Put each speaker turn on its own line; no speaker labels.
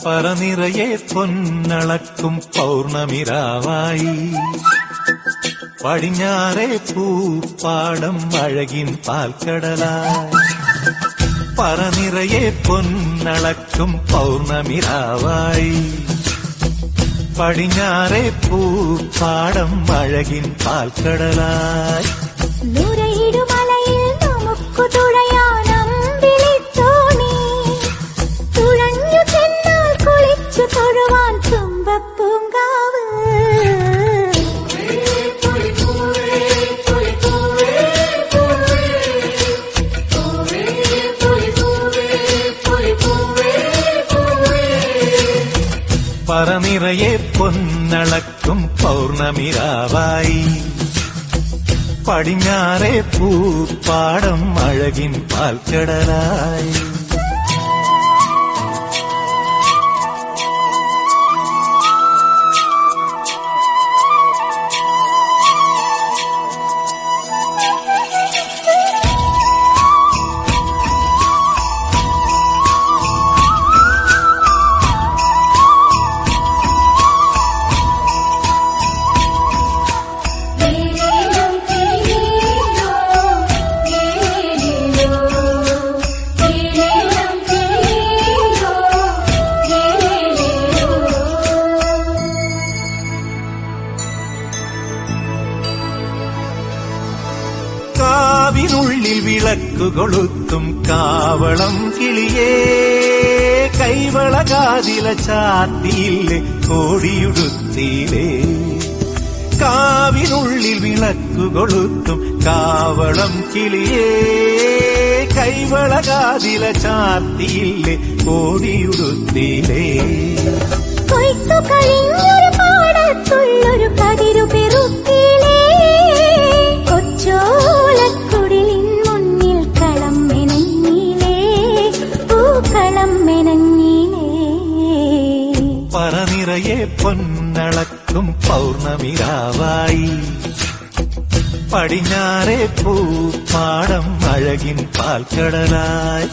പറനിറയെ പൊന്നളക്കും പൗർണമിരാവായി പടിഞ്ഞാറേ പൂപ്പാടം അഴകിൻ പാൽക്കടലായി. പറനിറയെ പൊന്നളക്കും പൗർണമിരാവായി പടിഞ്ഞാറേ പൂപ്പാടം അഴകിൻ പാൽക്കടലായി.
നുരയിടുമലയിൽ നമുക്കു തുഴയാനം വിളിത്തോണി തുഴഞ്ഞു ചെന്നാൽ കുളിച്ചു തൊഴുവാൻ തുമ്പപ്പൂങ്കാവ്.
പറനിറയെ പൊന്നളക്കും പൗർണമിരാവായി പടിഞ്ഞാറേ പൂപ്പാടം അഴകിൻ പാൽക്കടലായി. കാവിനുള്ളിൽ വിളക്കു കൊളുത്തും കാവളം കിളിയേ കൈവളകാതില ചാത്തിയില്ലേ കോടിയുടുത്തിയിലേ. കാവിനുള്ളിൽ വിളക്കു കൊളുത്തും കാവളം കിളിയേ കൈവളകാതില ചാത്തിയില്ലേ കോടിയുടുത്തിയിലേ.
കൊയ്ത്തു കഴിഞ്ഞൊരു പാടത്തുള്ളൊരു കതിരു പെറുക്കിലേ കൊച്ചോലക്കുടിലിൻ മുന്നിൽ കളം മെനഞ്ഞിലേ പൂക്കളം മെനഞ്ഞിലേ.
പറനിറയെ പൊന്നളക്കും പൗർണമിരാവായി പടിഞ്ഞാറേ പൂപ്പാടം അഴകിൻ പാൽക്കടലായി.